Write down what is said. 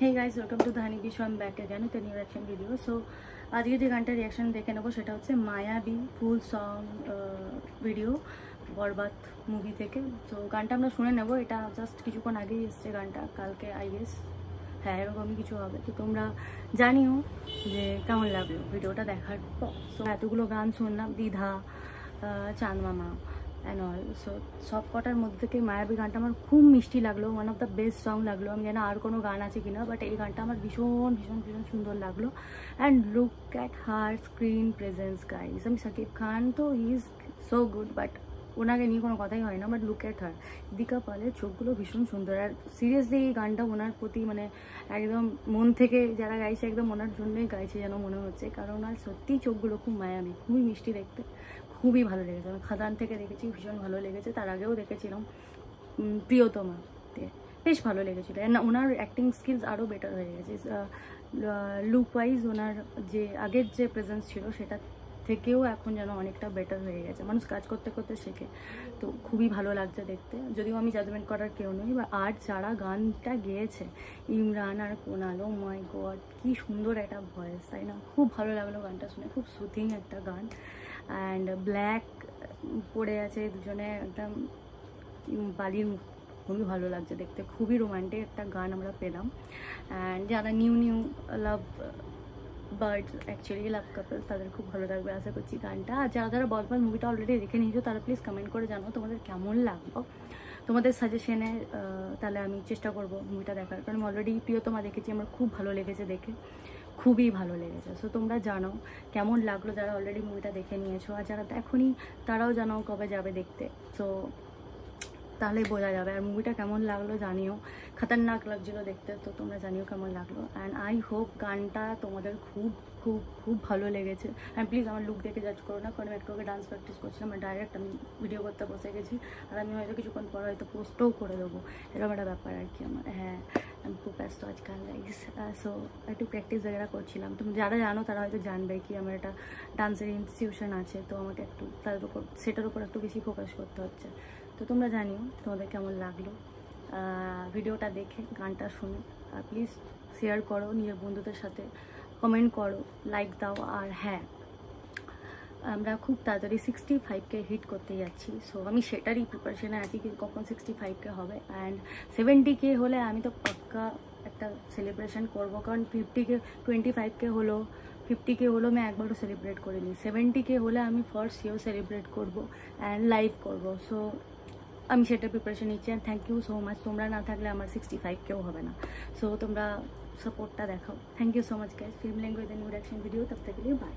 Hey guys, welcome to the Honeybee Show. I'm back again with a new reaction video. So আজকে যে গানটার reaction দেখে নেবো সেটা হচ্ছে মায়াবী ফুল সং ভিডিও বরবাদ মুভি থেকে। তো গানটা আমরা শুনে নেব। এটা জাস্ট কিছুক্ষণ আগেই এসছে গানটা, কালকে আই গেস, হ্যাঁ এরকমই কিছু হবে। তো তোমরা জানিও যে কেমন লাগলো ভিডিওটা দেখার পর। সো এতগুলো গান শুনলাম, দ্বিধা, চাঁদ মামা অ্যান্ড অল। সো সব কটার মধ্যে থেকে মায়াবী গানটা আমার খুব মিষ্টি লাগলো, one of the best song লাগলো। আমি জানি আর কোনো গান আছে কিনা, বাট এই গানটা আমার ভীষণ ভীষণ ভীষণ সুন্দর লাগলো। And look at her screen presence guys. আমি শাকিব খান তো he is so good, but ওনাকে নিয়ে কোনো কথাই হয় না, but look at her. Dipika পালের চোখগুলো ভীষণ সুন্দর। আর সিরিয়াসলি এই গানটা ওনার প্রতি মানে একদম মন থেকে যারা গাইছে একদম ওনার জন্যই গাইছে যেন মনে হচ্ছে, কারণ ওনার সত্যিই চোখগুলো খুব মায়াবী, খুবই মিষ্টি দেখতে, খুবই ভালো লেগেছে। আমি খাদান থেকে দেখেছি, ভীষণ ভালো লেগেছে। তার আগেও দেখেছিলাম প্রিয়তমাতে, বেশ ভালো লেগেছিলো। ওনার অ্যাক্টিং স্কিলস আরও বেটার হয়ে গেছে। লুক ওয়াইজ ওনার যে আগের যে প্রেজেন্স ছিল সেটা থেকেও এখন যেন অনেকটা বেটার হয়ে গেছে। মানুষ কাজ করতে করতে শেখে, তো খুবই ভালো লাগছে দেখতে। যদিও আমি জাজমেন্ট করার কেউ নই, বা আর যারা গানটা গেয়েছে ইমরান আর কোনাল, ও মাই গড কি সুন্দর একটা ভয়েস, তাই না? খুব ভালো লাগলো গানটা শুনে, খুব সুথিং একটা গান। অ্যান্ড ব্ল্যাক পরে আছে দুজনে, একদম বালির, খুবই ভালো লাগছে দেখতে। খুবই রোমান্টিক একটা গান আমরা পেলাম। অ্যান্ড যারা নিউ লাভ বার্ডস, অ্যাকচুয়ালি লাভ কাপলস, তাদের খুব ভালো লাগবে আশা করছি গানটা। আর যারা যারা বরবাদ মুভিটা অলরেডি দেখে নিয়েছো তারা প্লিজ কমেন্ট করে জানাও তোমাদের কেমন লাগলো, তোমাদের সাজেশনে। তাহলে আমি চেষ্টা করবো মুভিটা দেখার, কারণ আমি অলরেডি প্রিয়তমা দেখেছি, আমার খুব ভালো লেগেছে দেখে, খুবই ভালো লেগেছে। সো তোমরা জানাও কেমন লাগলো যারা অলরেডি মুভিটা দেখে নিয়েছো, আর যারা দেখোনি তারাও জানাও কবে যাবে দেখতে। সো তাহলে বোঝা যাবে। আর মুভিটা কেমন লাগলো জানিও, খতরনাক লাগছিলো দেখতে, তো তোমরা জানিও কেমন লাগলো। অ্যান্ড আই হোপ গানটা তোমাদের খুব খুব খুব ভালো লেগেছে। অ্যান্ড প্লিজ আমার লুক দেখে জাজ করো না, কারণ আমি একটু আগে ডান্স প্র্যাকটিস করছিলাম, ডাইরেক্ট আমি ভিডিও করতে বসে গেছি। আর আমি হয়তো কিছুক্ষণ পর হয়তো পোস্টও করে দেবো, এরকম একটা ব্যাপার আর কি আমার। হ্যাঁ আমি খুব ব্যস্ত আজকাল গাইস। সো একটু প্র্যাকটিস वगैरह করছিলাম। তুমি যারা জানো তারা হয়তো জানবে কি আমার একটা ডান্সের ইনস্টিটিউশন আছে, তো আমাকে একটু তার উপর সেটার উপর একটু বেশি ফোকাস করতে হচ্ছে। তো তোমরা জানিও তোমাদের কেমন লাগলো ভিডিওটা দেখে, গানটা শুনে। আর প্লিজ শেয়ার করো নিজের বন্ধুদের সাথে, কমেন্ট করো, লাইক দাও। আর হ্যাঁ, আমরা খুব তাড়াতাড়ি 65K হিট করতে যাচ্ছি। সো আমি সেটারই প্রিপারেশনে আছি কি কখন 65K হবে। অ্যান্ড 70K হলে আমি তো পাক্কা একটা সেলিব্রেশন করবো, কারণ 25K হলো, 50K হলো আমি একবারও সেলিব্রেট করিনি। 70K হলে আমি ফার্স্ট ইয়ার সেলিব্রেট করবো অ্যান্ড লাইভ করবো। সো আমি সেটা প্রিপারেশন নিচ্ছি। And thank you so much, তোমরা না থাকলে আমার 65Kও হবে না। সো তোমরা সাপোর্টটা দেখাও। Thank you so much guys. Film language new reaction video, তব তক के लिए बाय।